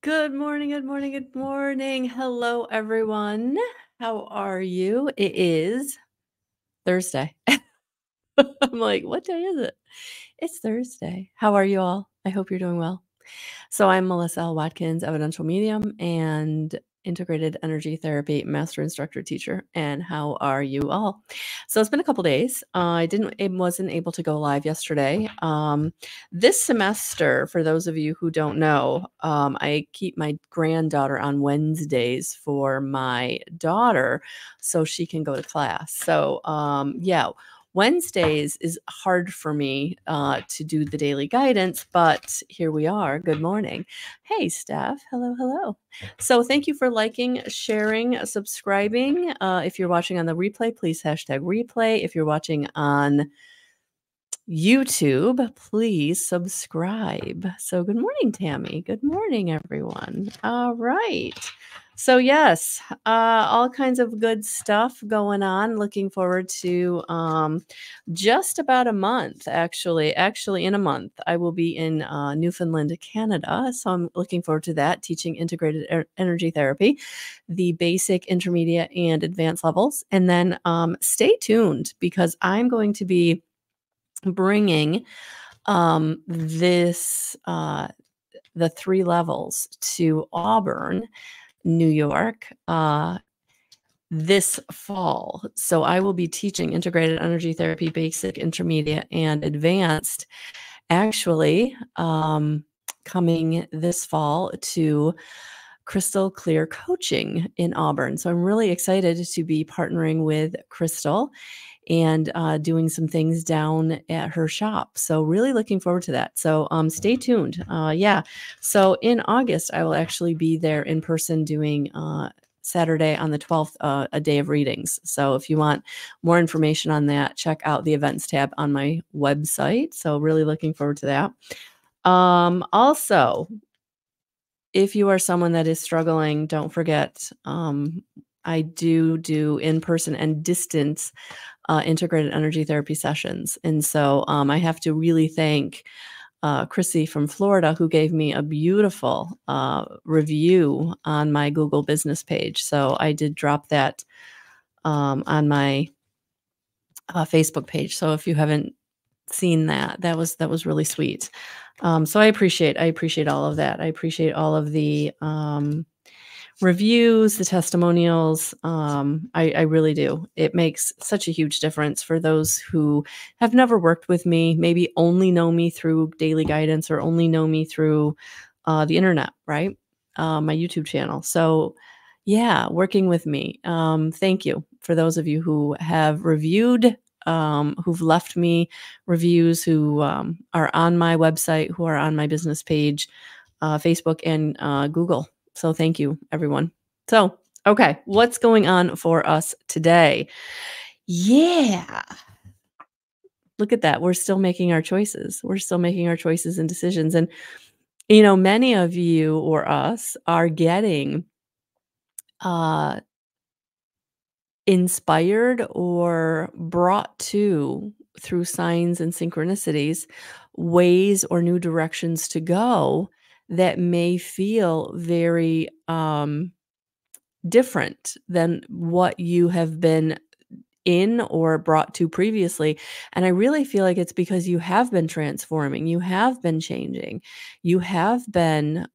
Good morning, good morning, good morning. Hello, everyone. How are you? It is Thursday. I'm like, what day is it? It's Thursday. How are you all? I hope you're doing well. So I'm Melissa L. Watkins, evidential medium and integrated energy therapy master instructor teacher. And how are you all? So it's been a couple days. I wasn't able to go live yesterday. This semester, for those of you who don't know, I keep my granddaughter on Wednesdays for my daughter so she can go to class. So yeah. Wednesdays is hard for me to do the daily guidance, but here we are. Good morning. Hey, Steph. Hello, hello. So thank you for liking, sharing, subscribing. If you're watching on the replay, please hashtag replay. If you're watching on YouTube, please subscribe. So good morning, Tammy. Good morning, everyone. All right. So yes, all kinds of good stuff going on. Looking forward to just about a month, actually in a month, I will be in Newfoundland, Canada. So I'm looking forward to that, teaching integrated energy therapy, the basic, intermediate, and advanced levels. And then stay tuned because I'm going to be bringing the 3 levels to Auburn, New York, this fall. So I will be teaching integrated energy therapy, basic, intermediate, and advanced, actually, coming this fall to Crystal Clear Coaching in Auburn. So I'm really excited to be partnering with Crystal and doing some things down at her shop. So really looking forward to that. So stay tuned. Yeah. So in August, I will actually be there in person doing Saturday on the 12th, a day of readings. So if you want more information on that, check out the events tab on my website. So really looking forward to that. Also, if you are someone that is struggling, don't forget, I do in-person and distance integrated energy therapy sessions. And so I have to really thank Chrissy from Florida, who gave me a beautiful review on my Google business page. So I did drop that on my Facebook page. So if you haven't seen that, that was really sweet. So I appreciate all of that. I appreciate all of the reviews, the testimonials. I really do. It makes such a huge difference for those who have never worked with me, maybe only know me through daily guidance or only know me through the internet, right? My YouTube channel. So yeah, working with me. Thank you for those of you who have reviewed, who've left me reviews, who are on my website, who are on my business page, Facebook and Google. So thank you, everyone. So, okay, what's going on for us today? Yeah. Look at that. We're still making our choices. We're still making our choices and decisions. And, you know, many of you or us are getting inspired or brought to, through signs and synchronicities, ways or new directions to go that may feel very different than what you have been in or brought to previously. And I really feel like it's because you have been transforming, you have been changing, you have been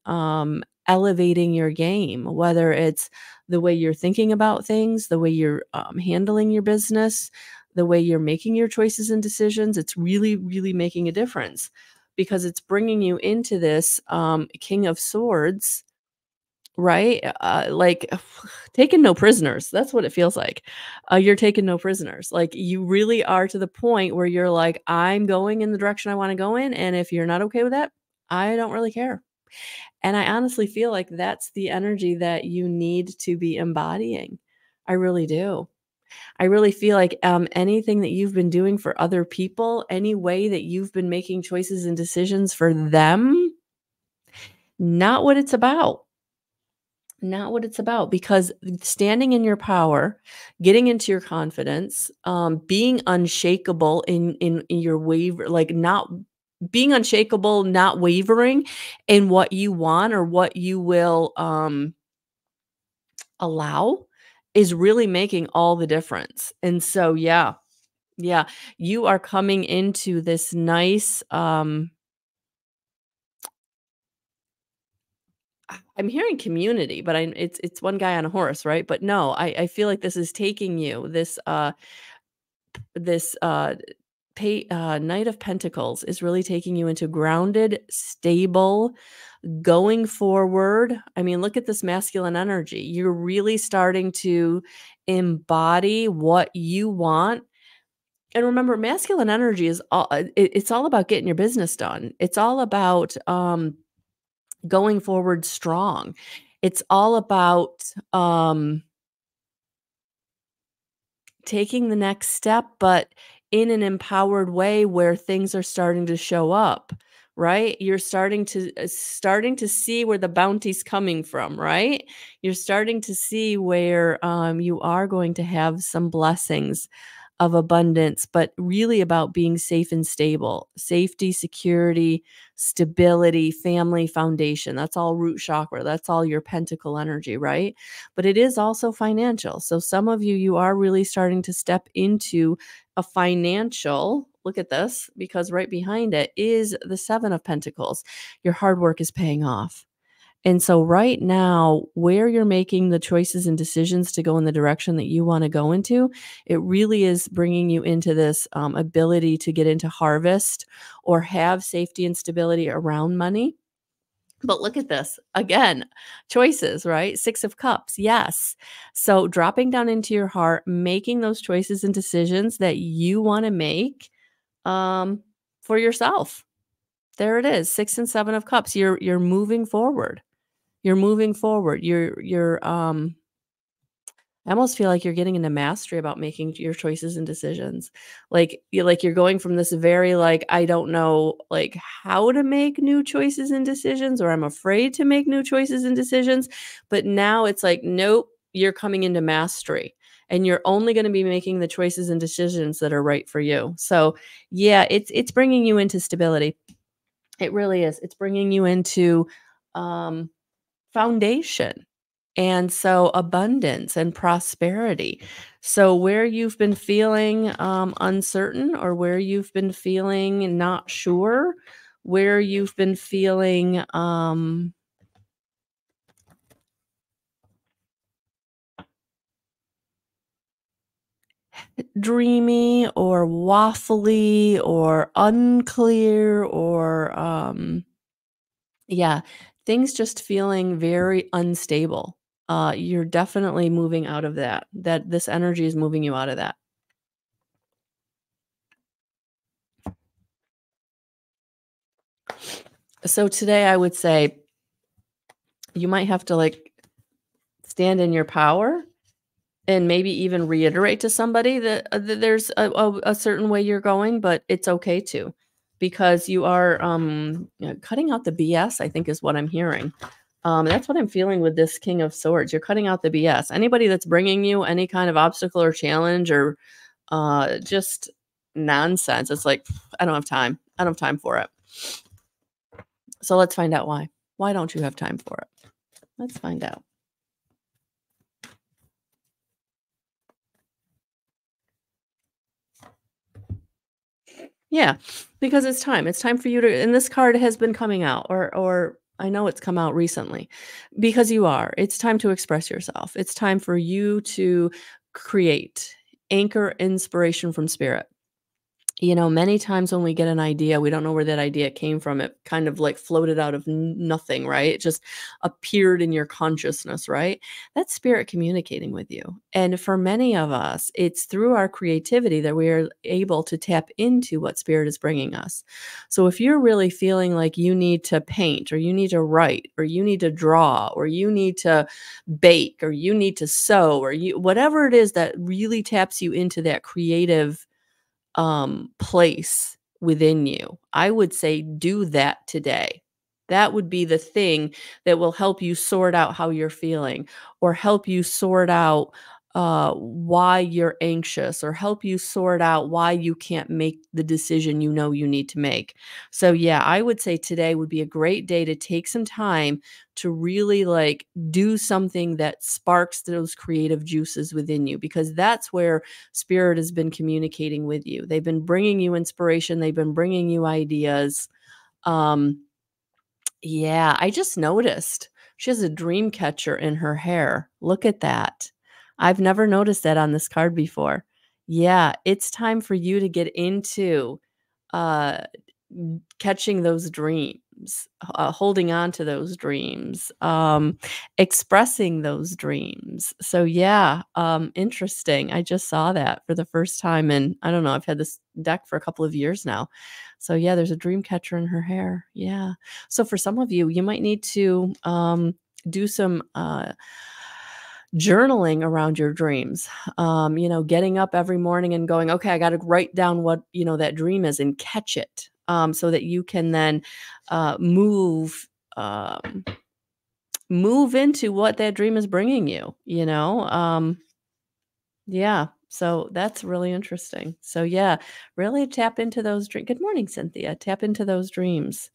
elevating your game, whether it's the way you're thinking about things, the way you're handling your business, the way you're making your choices and decisions. It's really, really making a difference because it's bringing you into this King of Swords, right? Like taking no prisoners. That's what it feels like. You're taking no prisoners. Like you really are to the point where you're like, I'm going in the direction I want to go in. And if you're not okay with that, I don't really care. And I honestly feel like that's the energy that you need to be embodying. I really do. I really feel like anything that you've been doing for other people, any way that you've been making choices and decisions for them, not what it's about. Not what it's about, because standing in your power, getting into your confidence, being unshakable in your waver, like not being unshakable, not wavering in what you want or what you will allow is really making all the difference. And so, yeah, yeah, you are coming into this nice, I'm hearing community, but it's one guy on a horse, right? But no, I feel like this is taking you this Knight of Pentacles is really taking you into grounded, stable, going forward. I mean, look at this masculine energy. You're really starting to embody what you want. And remember, masculine energy is it's all about getting your business done. It's all about going forward strong. It's all about taking the next step, but in an empowered way where things are starting to show up, right? You're starting to see where the bounty's coming from, right? You're starting to see where you are going to have some blessings of abundance, but really about being safe and stable. Safety, security, stability, family foundation. That's all root chakra. That's all your pentacle energy, right? But it is also financial. So some of you, you are really starting to step into a financial, look at this, because right behind it is the Seven of Pentacles. Your hard work is paying off. And so right now, where you're making the choices and decisions to go in the direction that you want to go into, it really is bringing you into this ability to get into harvest or have safety and stability around money. But look at this again, choices, right? Six of Cups. Yes. So dropping down into your heart, making those choices and decisions that you want to make um, for yourself. There it is. Six and Seven of Cups. You're moving forward. You're moving forward. I almost feel like you're getting into mastery about making your choices and decisions. Like you're going from this very like, I don't know like how to make new choices and decisions, or I'm afraid to make new choices and decisions. But now it's like, nope, you're coming into mastery. And you're only going to be making the choices and decisions that are right for you. So yeah, it's bringing you into stability. It really is. It's bringing you into um foundation. And so abundance and prosperity. So where you've been feeling uncertain, or where you've been feeling not sure, where you've been feeling dreamy or waffly or unclear or yeah, things just feeling very unstable. You're definitely moving out of that. That this energy is moving you out of that. So today I would say you might have to like stand in your power and maybe even reiterate to somebody that, that there's a certain way you're going, but it's okay to, because you are cutting out the BS, I think is what I'm hearing. That's what I'm feeling with this King of Swords. You're cutting out the BS. Anybody that's bringing you any kind of obstacle or challenge or just nonsense, it's like, I don't have time. I don't have time for it. So let's find out why. Why don't you have time for it? Let's find out. Yeah, because it's time. It's time for you to, and this card has been coming out, or I know it's come out recently, because you are. It's time to express yourself. It's time for you to create, anchor inspiration from spirit. You know, many times when we get an idea, we don't know where that idea came from. It kind of like floated out of nothing, right? It just appeared in your consciousness, right? That's spirit communicating with you. And for many of us, it's through our creativity that we are able to tap into what spirit is bringing us. So if you're really feeling like you need to paint, or you need to write, or you need to draw, or you need to bake, or you need to sew, or you whatever it is that really taps you into that creative place within you, I would say do that today. That would be the thing that will help you sort out how you're feeling, or help you sort out why you're anxious or help you sort out why you can't make the decision you know you need to make. So yeah, I would say today would be a great day to take some time to really like do something that sparks those creative juices within you, because that's where spirit has been communicating with you. They've been bringing you inspiration, they've been bringing you ideas. Um yeah, I just noticed she has a dream catcher in her hair. Look at that. I've never noticed that on this card before. Yeah, it's time for you to get into uh catching those dreams, holding on to those dreams, expressing those dreams. So yeah, interesting. I just saw that for the first time, and I don't know, I've had this deck for a couple of years now. So yeah, there's a dream catcher in her hair. Yeah. So for some of you, you might need to do some journaling around your dreams. Getting up every morning and going, okay, I got to write down what, that dream is and catch it, so that you can then move, um, move into what that dream is bringing you. Yeah. So that's really interesting. So yeah, really tap into those dreams. Good morning, Cynthia. Tap into those dreams.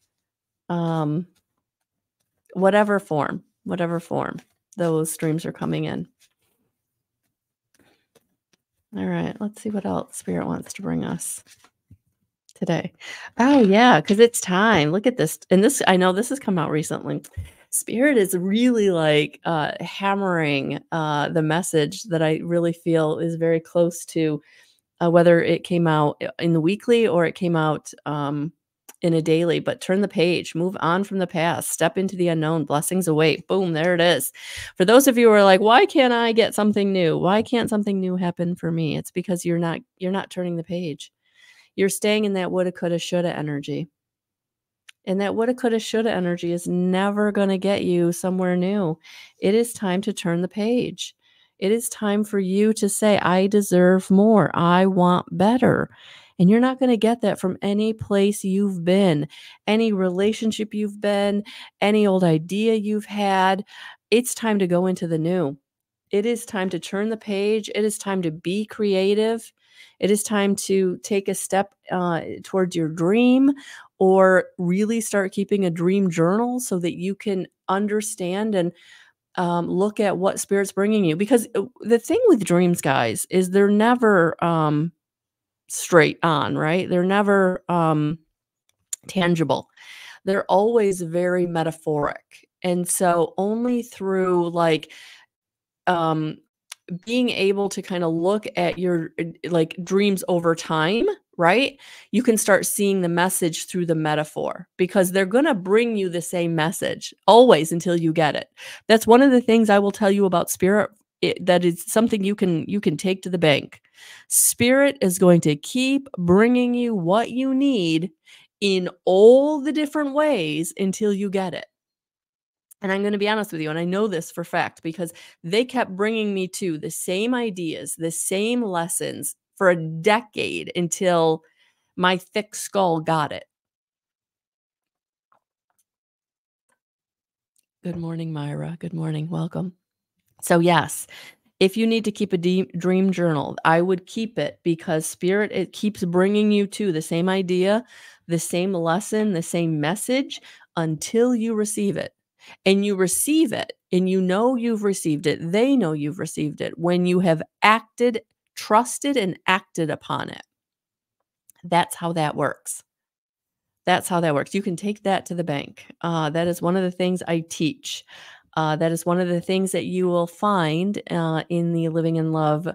Um, whatever form those dreams are coming in. All right, let's see what else Spirit wants to bring us today. Oh, yeah, because it's time. Look at this. And this, I know this has come out recently. Spirit is really like hammering the message that I really feel is very close to whether it came out in the weekly or it came out in a daily. But turn the page, move on from the past, step into the unknown, blessings await. Boom, there it is. For those of you who are like, why can't I get something new? Why can't something new happen for me? It's because you're not turning the page. You're staying in that woulda, coulda, shoulda energy. And that woulda, coulda, shoulda energy is never going to get you somewhere new. It is time to turn the page. It is time for you to say, I deserve more. I want better. And you're not going to get that from any place you've been, any relationship you've been, any old idea you've had. It's time to go into the new. It is time to turn the page. It is time to be creative. It is time to take a step towards your dream, or really start keeping a dream journal so that you can understand and look at what spirit's bringing you. Because the thing with dreams, guys, is they're never straight on, right? They're never tangible. They're always very metaphoric. And so only through like um being able to kind of look at your like dreams over time, right? You can start seeing the message through the metaphor, because they're going to bring you the same message always until you get it. That's one of the things I will tell you about spirit, that is something you can take to the bank. Spirit is going to keep bringing you what you need in all the different ways until you get it. And I'm going to be honest with you, and I know this for fact because they kept bringing me to the same ideas, the same lessons for a decade until my thick skull got it. Good morning, Myra. Good morning. Welcome. So, yes, if you need to keep a dream journal, I would keep it, because spirit, it keeps bringing you to the same idea, the same lesson, the same message until you receive it. And you receive it and you know you've received it. They know you've received it when you have acted, trusted, and acted upon it. That's how that works. That's how that works. You can take that to the bank. That is one of the things I teach. That is one of the things that you will find in the Living in Love,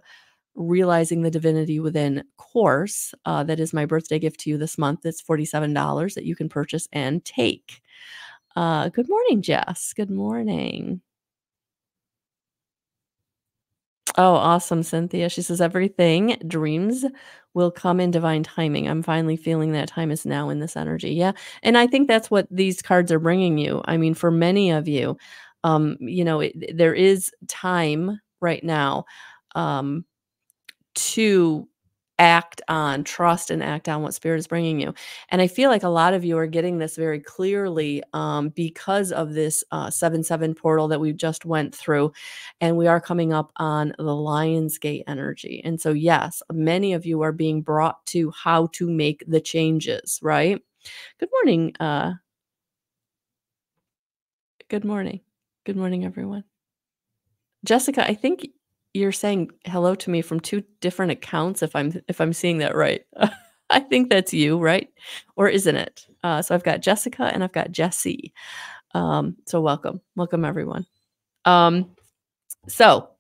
Realizing the Divinity Within course. That is my birthday gift to you this month. It's $47 that you can purchase and take. Good morning, Jess. Good morning. Oh, awesome, Cynthia. She says, everything dreams will come in divine timing. I'm finally feeling that time is now in this energy. Yeah. And I think that's what these cards are bringing you. I mean, for many of you, there is time right now um, to act on, trust and act on what spirit is bringing you. And I feel like a lot of you are getting this very clearly because of this 7-7 portal that we just went through. And we are coming up on the Lion's Gate energy. And so, yes, many of you are being brought to how to make the changes, right? Good morning. Good morning. Good morning, everyone. Jessica, I think you're saying hello to me from 2 different accounts if I'm seeing that right. I think that's you, right? Or isn't it? So I've got Jessica and I've got Jessie. So welcome. Welcome, everyone. Um, so,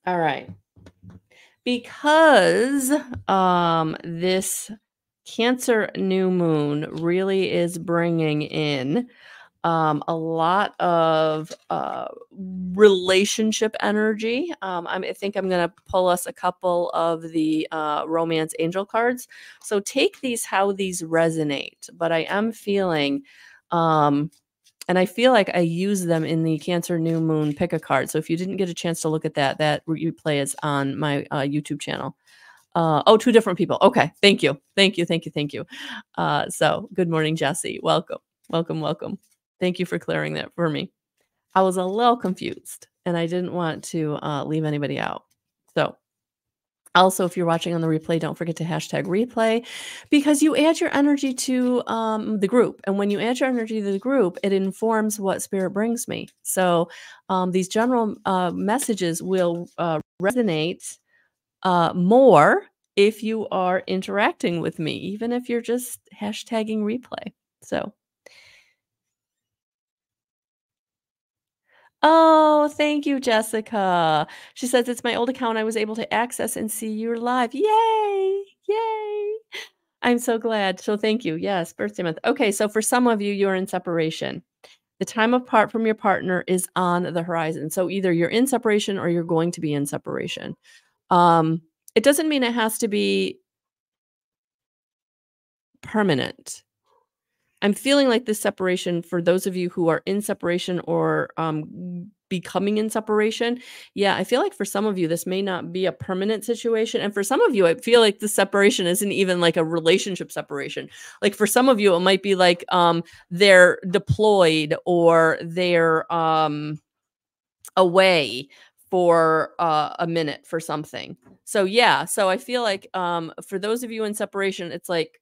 all right. Because, this Cancer new moon really is bringing in a lot of relationship energy. I think I'm going to pull us a couple of the romance angel cards. So take these how these resonate. But I am feeling, and I feel like I use them in the Cancer New Moon pick a card. So if you didn't get a chance to look at that, that replay is on my YouTube channel. Oh, 2 different people. Okay. Thank you. Thank you. Thank you. Thank you. So good morning, Jesse. Welcome. Welcome. Welcome. Thank you for clearing that for me. I was a little confused and I didn't want to leave anybody out. So also, if you're watching on the replay, don't forget to hashtag replay because you add your energy to the group. And when you add your energy to the group, it informs what spirit brings me. So these general messages will resonate more if you are interacting with me, even if you're just hashtagging replay. So, oh, thank you, Jessica. She says, it's my old account I was able to access and see you live. Yay! Yay! I'm so glad. So thank you. Yes, birthday month. Okay, so for some of you, you're in separation. The time apart from your partner is on the horizon. So either you're in separation or you're going to be in separation. Um, it doesn't mean it has to be permanent. I'm feeling like this separation for those of you who are in separation or becoming in separation. Yeah, I feel like for some of you, this may not be a permanent situation. And for some of you, I feel like the separation isn't even like a relationship separation. Like for some of you, it might be like they're deployed or they're away for a minute for something. So yeah, so I feel like for those of you in separation, it's like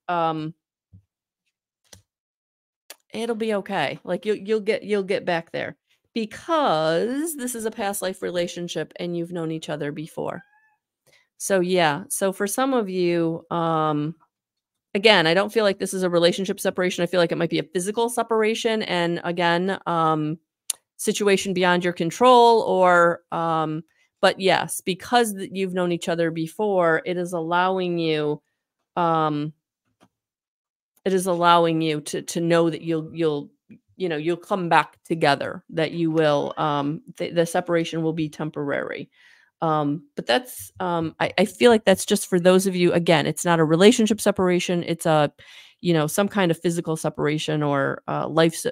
it'll be okay. Like you'll get back there because this is a past life relationship and you've known each other before. So yeah, so for some of you again, I don't feel like this is a relationship separation. I feel like it might be a physical separation and again, situation beyond your control or but yes, because you've known each other before, um it is allowing you to know that you'll come back together, that you will the separation will be temporary. But that's I feel like that's just for those of you, again, it's not a relationship separation, it's a some kind of physical separation or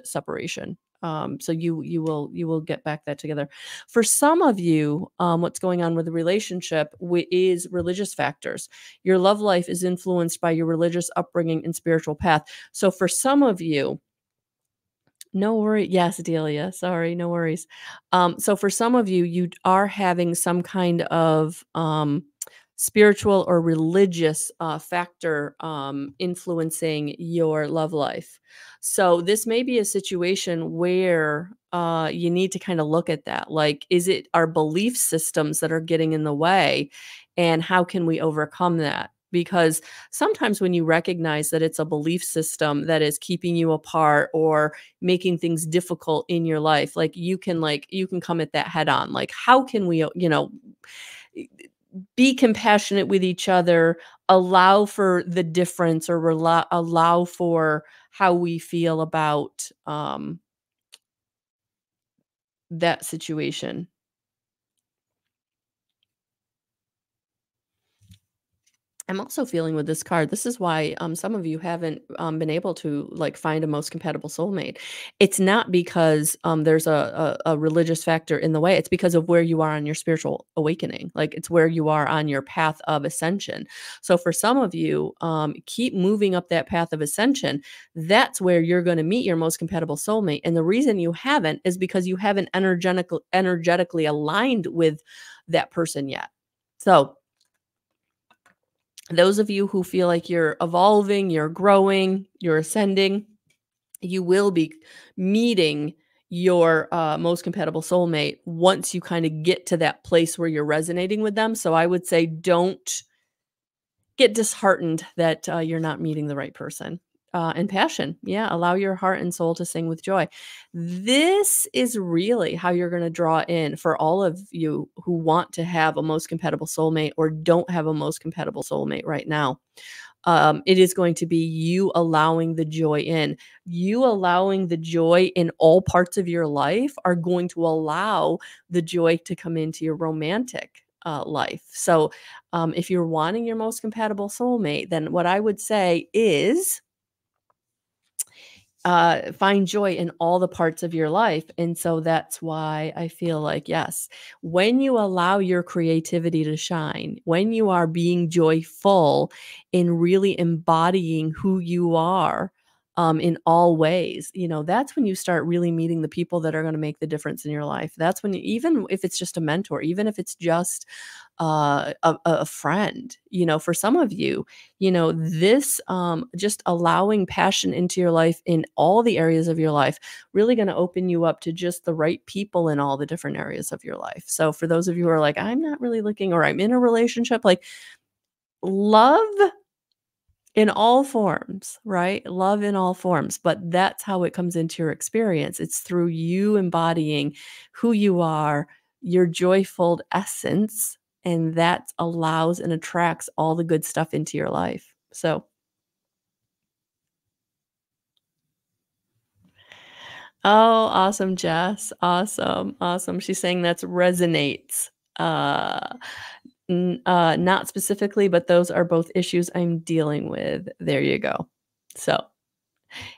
separation. So you will get back that together. For some of you, what's going on with the relationship is religious factors. Your love life is influenced by your religious upbringing and spiritual path. So for some of you, no worry. Yes, Delia. Sorry, no worries. So for some of you, you are having some kind of spiritual or religious factor influencing your love life. So this may be a situation where you need to kind of look at that. Like, is it our belief systems that are getting in the way? And how can we overcome that? Because sometimes when you recognize that it's a belief system that is keeping you apart or making things difficult in your life, like you can come at that head on. Like, how can we be compassionate with each other, allow for the difference, or allow for how we feel about that situation. I'm also feeling with this card. This is why some of you haven't been able to like find a most compatible soulmate. It's not because there's a religious factor in the way. It's because of where you are on your spiritual awakening. Like it's where you are on your path of ascension. So for some of you, keep moving up that path of ascension. That's where you're going to meet your most compatible soulmate. And the reason you haven't is because you haven't energetically aligned with that person yet. So those of you who feel like you're evolving, you're growing, you're ascending, you will be meeting your most compatible soulmate once you kind of get to that place where you're resonating with them. So I would say don't get disheartened that you're not meeting the right person. And passion. Yeah, allow your heart and soul to sing with joy. This is really how you're going to draw in for all of you who want to have a most compatible soulmate or don't have a most compatible soulmate right now. It is going to be you allowing the joy in. You allowing the joy in all parts of your life are going to allow the joy to come into your romantic life. So if you're wanting your most compatible soulmate, then what I would say is find joy in all the parts of your life. And so that's why I feel like, yes, when you allow your creativity to shine, when you are being joyful in really embodying who you are in all ways, that's when you start really meeting the people that are going to make the difference in your life. That's when, even if it's just a mentor, even if it's just a friend, for some of you, this just allowing passion into your life in all the areas of your life, really going to open you up to just the right people in all the different areas of your life. So for those of you who are like, I'm not really looking, or I'm in a relationship, like love in all forms, right? Love in all forms, but that's how it comes into your experience. It's through you embodying who you are, your joyful essence, and that allows and attracts all the good stuff into your life. So, oh, awesome, Jess. Awesome. Awesome. She's saying that's resonates. Uh, not specifically, but those are both issues I'm dealing with. There you go. So,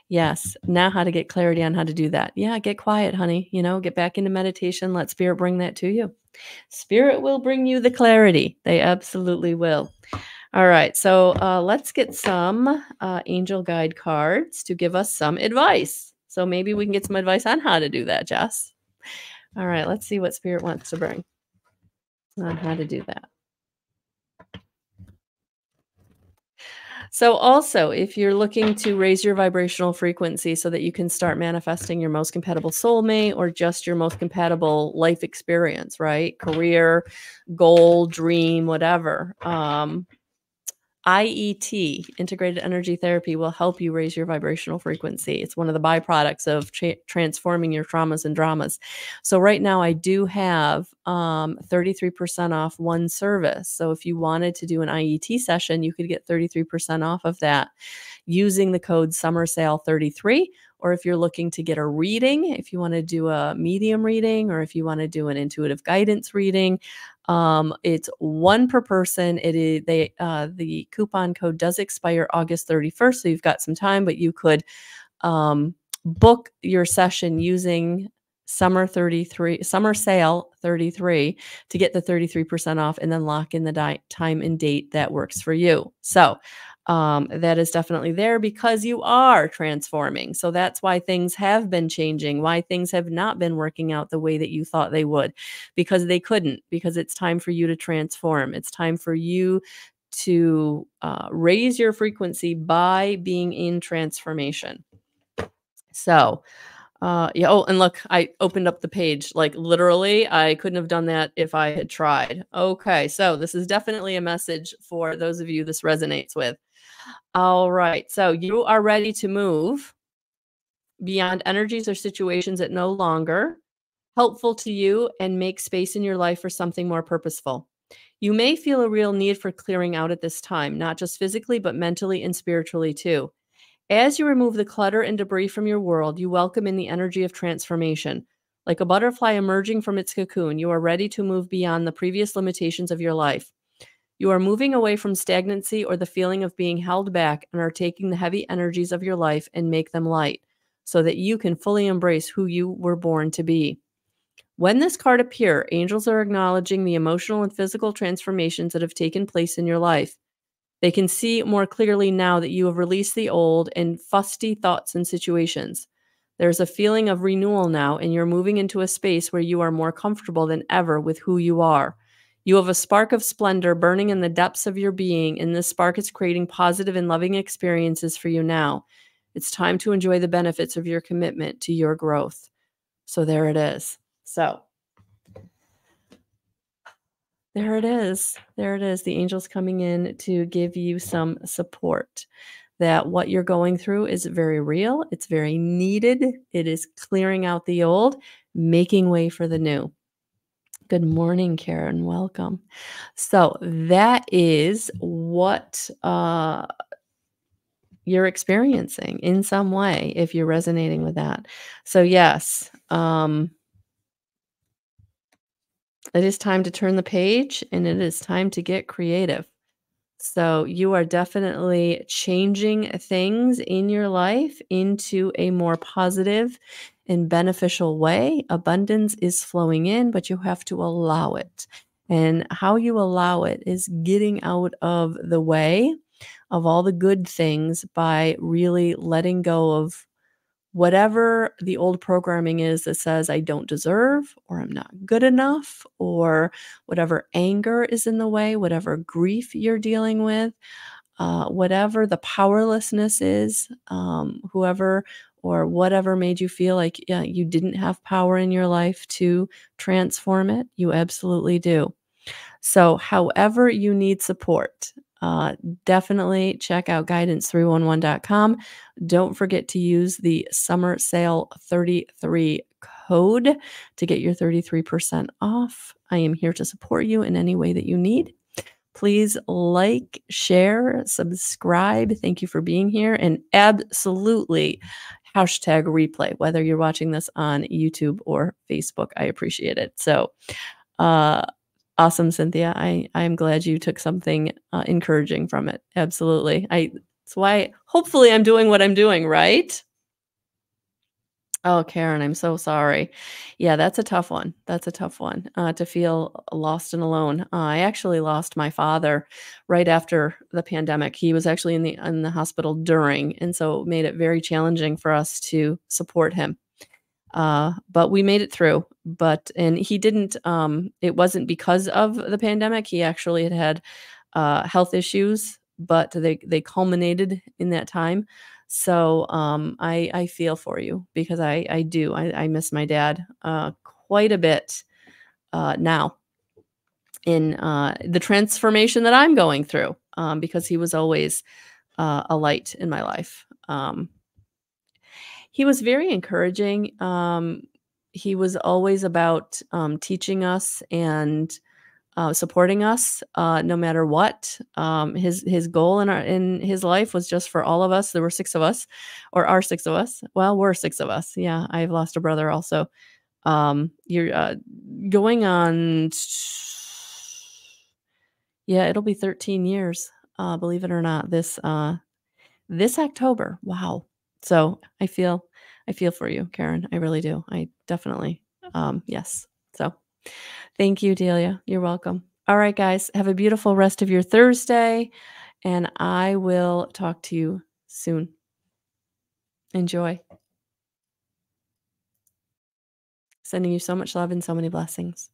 yes. Now how to get clarity on how to do that. Yeah, get quiet, honey. Get back into meditation. Let spirit bring that to you. Spirit will bring you the clarity. They absolutely will. All right. So let's get some angel guide cards to give us some advice. So maybe we can get some advice on how to do that, Jess. All right. Let's see what spirit wants to bring on how to do that. So also, if you're looking to raise your vibrational frequency so that you can start manifesting your most compatible soulmate or just your most compatible life experience, right? Career, goal, dream, whatever. IET, integrated energy therapy, will help you raise your vibrational frequency. It's one of the byproducts of transforming your traumas and dramas. So right now I do have 33% off one service. So if you wanted to do an IET session, you could get 33% off of that using the code SummerSale33. Or if you're looking to get a reading, if you want to do a medium reading, or if you want to do an intuitive guidance reading, it's one per person. The coupon code does expire August 31st, so you've got some time, but you could book your session using Summer Sale 33 to get the 33% off, and then lock in the time and date that works for you. So that is definitely there because you are transforming. So that's why things have been changing, why things have not been working out the way that you thought they would, because they couldn't, because it's time for you to transform. It's time for you to raise your frequency by being in transformation. So, yeah. Oh, and look, I opened up the page. Like literally, I couldn't have done that if I had tried. Okay. So this is definitely a message for those of you this resonates with. All right. So you are ready to move beyond energies or situations that no longer helpful to you and make space in your life for something more purposeful. You may feel a real need for clearing out at this time, not just physically, but mentally and spiritually too. As you remove the clutter and debris from your world, you welcome in the energy of transformation. Like a butterfly emerging from its cocoon, you are ready to move beyond the previous limitations of your life. You are moving away from stagnancy or the feeling of being held back and are taking the heavy energies of your life and make them light so that you can fully embrace who you were born to be. When this card appears, angels are acknowledging the emotional and physical transformations that have taken place in your life. They can see more clearly now that you have released the old and fusty thoughts and situations. There's a feeling of renewal now, and you're moving into a space where you are more comfortable than ever with who you are. You have a spark of splendor burning in the depths of your being, and this spark is creating positive and loving experiences for you now. It's time to enjoy the benefits of your commitment to your growth. So there it is. So there it is. There it is. The angels coming in to give you some support. That what you're going through is very real. It's very needed. It is clearing out the old, making way for the new. Good morning, Karen. Welcome. So that is what you're experiencing in some way, if you're resonating with that. So yes, it is time to turn the page and it is time to get creative. So you are definitely changing things in your life into a more positive and beneficial way. Abundance is flowing in, but you have to allow it. And how you allow it is getting out of the way of all the good things by really letting go of whatever the old programming is that says I don't deserve or I'm not good enough or whatever anger is in the way, whatever grief you're dealing with, whatever the powerlessness is, whoever or whatever made you feel like you didn't have power in your life to transform it, you absolutely do. So, however you need support, uh, definitely check out guidance311.com. Don't forget to use the summer sale 33 code to get your 33% off. I am here to support you in any way that you need. Please like, share, subscribe. Thank you for being here. And absolutely hashtag replay, whether you're watching this on YouTube or Facebook. I appreciate it. So, uh, awesome, Cynthia. I'm glad you took something encouraging from it. Absolutely. That's why hopefully I'm doing what I'm doing, right? Oh, Karen, I'm so sorry. Yeah, that's a tough one. That's a tough one to feel lost and alone. I actually lost my father right after the pandemic. He was actually in the hospital during, and so it made it very challenging for us to support him. But we made it through. And he didn't. It wasn't because of the pandemic. He actually had health issues, but they culminated in that time. So I feel for you because I do. I miss my dad quite a bit now in the transformation that I'm going through because he was always a light in my life. He was very encouraging. He was always about teaching us and supporting us no matter what. His goal in his life was just for all of us. There were six of us, or are six of us. Well, we're six of us. Yeah, I've lost a brother also. You're going on. Yeah, it'll be 13 years. Believe it or not, this October. Wow. So I feel for you, Karen. I really do. I definitely. Yes. So thank you, Delia. You're welcome. All right, guys. Have a beautiful rest of your Thursday, and I will talk to you soon. Enjoy. Sending you so much love and so many blessings.